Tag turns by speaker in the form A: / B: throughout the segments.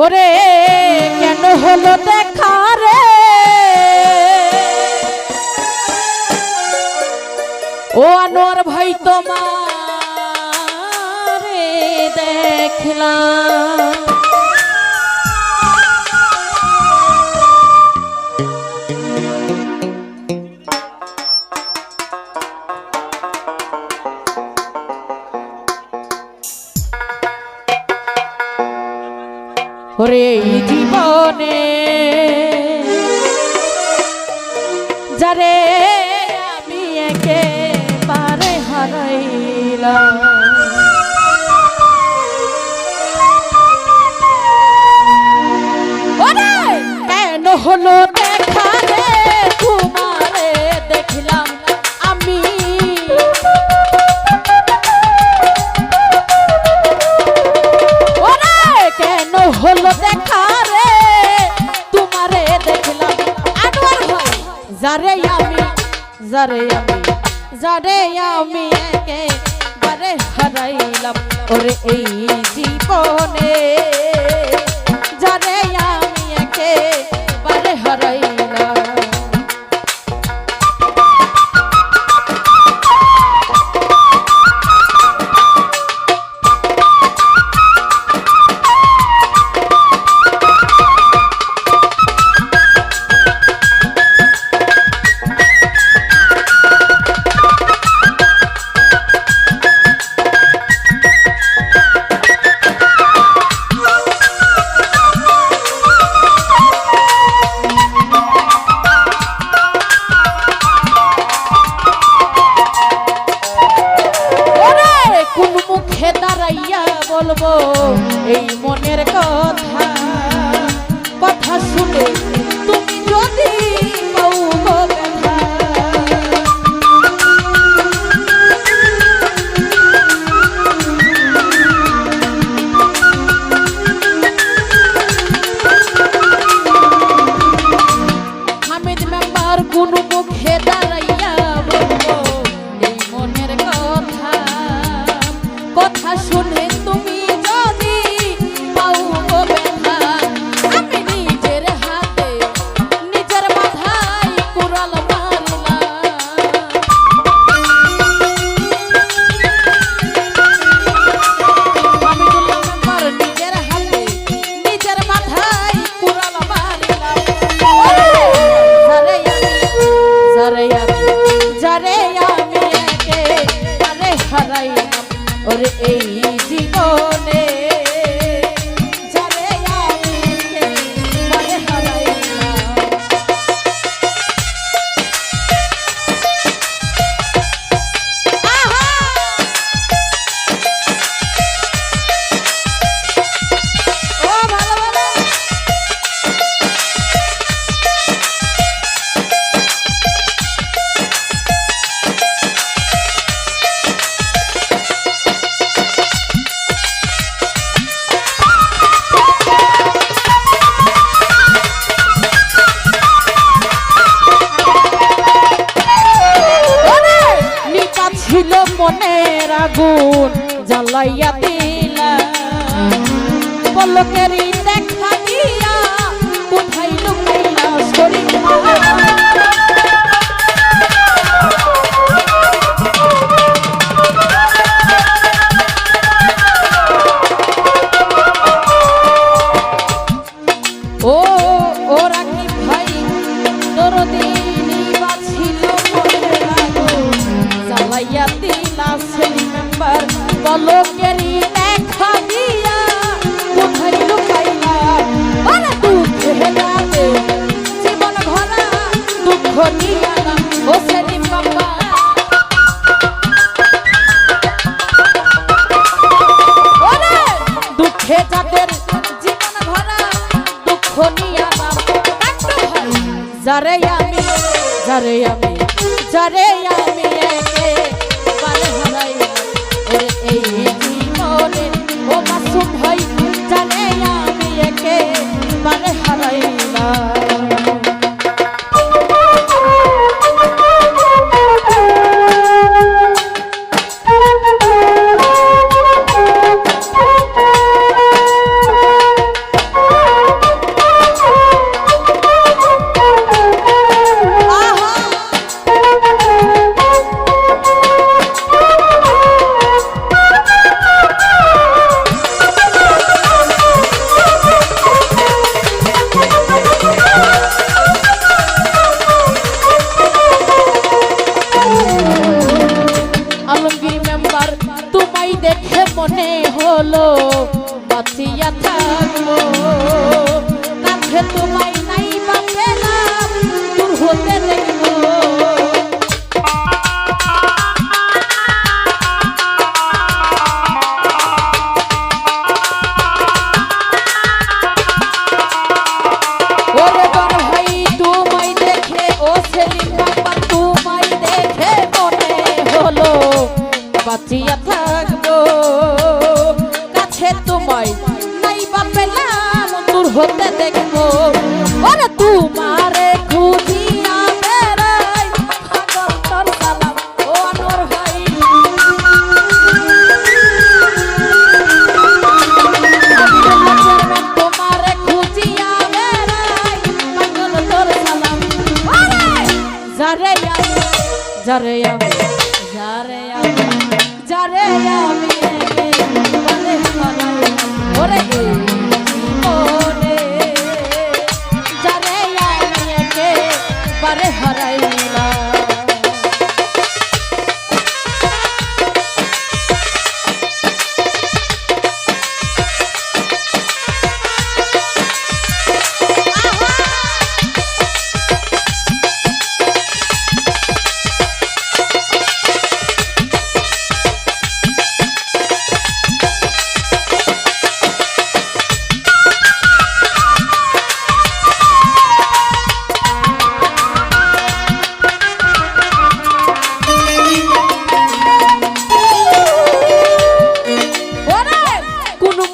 A: ওরে কেন হলো দেখা রে ও আনোয়ার ভাই তোমারে দেখলাম ওরে এই জীবনে যারে আমি একেবারে হারাইলাম ওরে কেন হলো দেখা রে তোমারে দেখলাম আমি ওরে কেন হলো দেখা রে তোমারে দেখলাম আনোয়ার ভাই যারে আমি একেবারে হারাইলাম ওরে এই জীবনে যারে আমি একেবারে হারাইলাম বলবো এই মনের কথা কথা শুনে তুমি যদি পাও ব্যথা হামিদ মেম্বার কোন মুখে দাঁড়াইয়া বলবো এই মনের কথা কথা শুনে তুমি যদি পাও ব্যথা আমি নিজের হাতে নিজের মাথায় কুড়াল মারলাম আমি মেম্বার নিজের হাতে নিজের মাথায় কুড়াল মারলাম যারে আমি একেবারে হারাইলাম ওরে এই জীবনে যারে আমি একেবারে হারাইলাম ও ভালো ভালো ছিল মনের আগুন জ্বালাইয়া দিলা পলকেরই দেখা দিয়া কোথায় লুকাইলা শরীর ও ও রাখি ভাই তোর দিনই বাছিল মনের আগুন জ্বালাইয়া দিলা সেলি মেম্বার পলকেরই দেখা দিয়া কোথায় লুকাইলা ওরে দুঃখে হেলাতে জীবন ভরা দুঃখ নিয়ালাম ও সেলি মেম্বার ওরে দুঃখে যাদের জীবন ভরা দুঃখ নিয়ালাম যারে আমি একেবারে হারাইলাম ওরে এই জীবনে ও মাসুম ভাই যারে আমি একেবারে হারাইলাম তোমায় নাই বা পেলাম দূর হতে দেখবো ওরে বড় ভাই তোমায় দেখে ও সেলিম বাবা তোমায় দেখে মনে হলো বাঁচিয়া থাকবো কাছে তোমায় নাই বা পেলাম দূর হতে দেখবো ওরে তোমারে খুঁজিয়া বেড়াই পাগল তোর সালাম ও আনোয়ার ভাই তোমারে খুঁজিয়া বেড়াই পাগল তোর সালাম যারে যারে যারে যারে আমি বলে হারাই ওরে জীবনে যারে আমি একেবারে হারাইলাম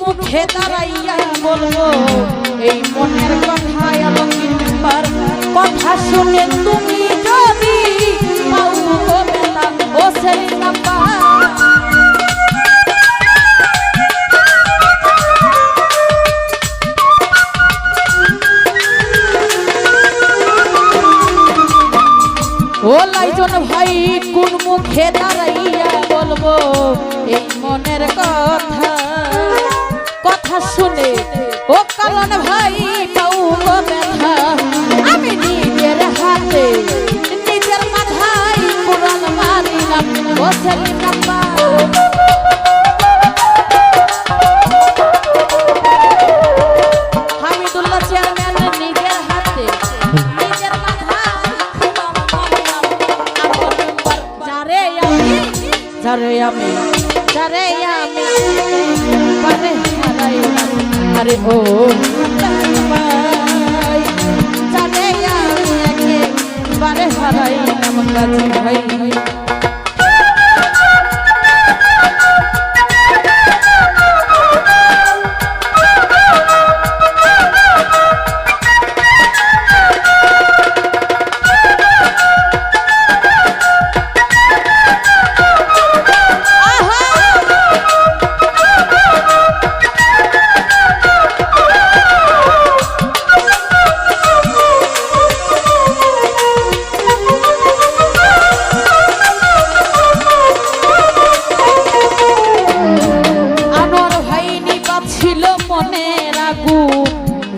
A: মুখে দাঁড়াইয়া বলবো এই মনের কথা অলঙ্কার কথা শুনে তুমি যদি পাও গো বেটা ও সেলিম বাবা ও লাইজন ভাই কোন মুখে দাঁড়াইয়া বলবো এই মনের কথা কথা শুনে ও কারণ ভাই পাও গো ব্যথা আমি নিজের হাতে নিজের মাথায় কুড়াল মারিলাম ও সেলিম বাবা হামিদুল্লাহ চেয়ারম্যান নিজের হাতে নিজের মাথায় কুড়াল মারিলাম যারে আমি পারে হারাইলাম আরে ও ভাই যারে আমি একেবারে হারাইলাম গাজী ভাই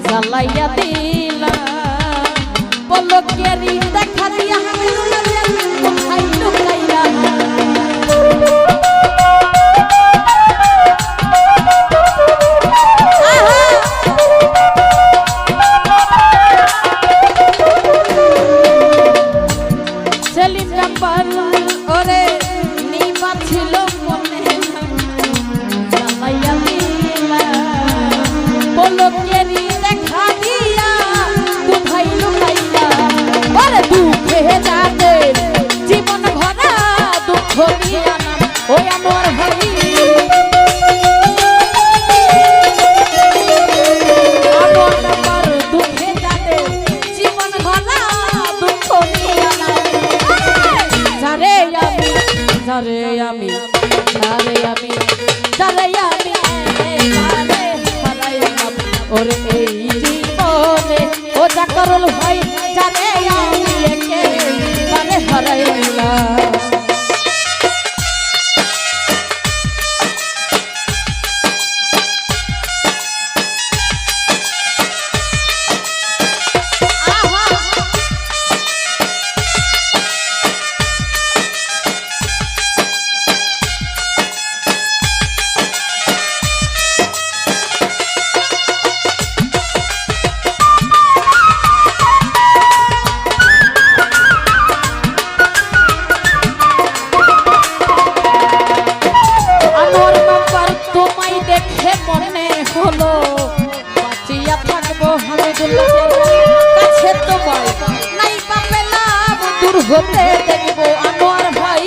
A: জ্বালাইয়া দিলা পলকেরি দেখা দিয়া কোথায় লুকাইলা সেলিম নাম্বার ওরে নিবা ছিল মনে জ্বালাইয়া দিলা পলকেরি দেখা দিয়া কোথায় লুকাইলা ওরে দুঃখে যাতে জীবন ভরা দুঃখ দিয়া না ও আনোয়ার ভাই আনোয়ার নাম্বার দুঃখে যাতে জীবন ভরা দুঃখ দিয়া না যারে আমি ওরে এই জীবনে ও জাকরুল ভাই জানে আমি একেবারে হারাইলাম দেখবো হামিদুল্লাহ কাছে তোমায় নাই বা পেলাম দূর হতে দেখবো আনোয়ার ভাই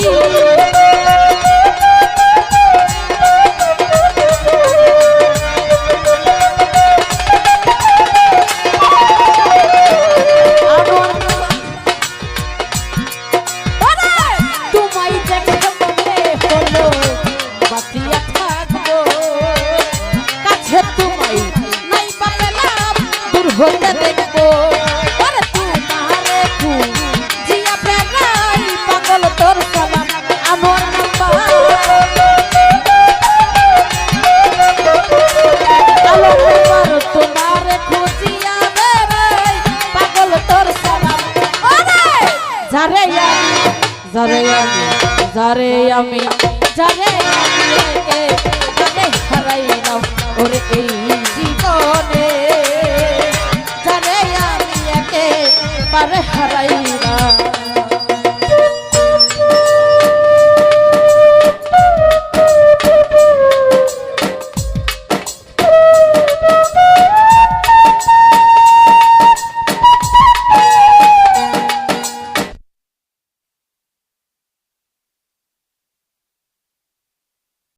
A: হতে দেখবো আরে তোমারে জিয়া প্রেমাই পাগল তোর সালাম আমার নাম্বার আলো নাম্বার তোমারে খুঁজিয়া বেড়াই পাগল তোর সালাম আরে যারে আমি হারাইলাম ওরে এই জীবনে পারে হারাই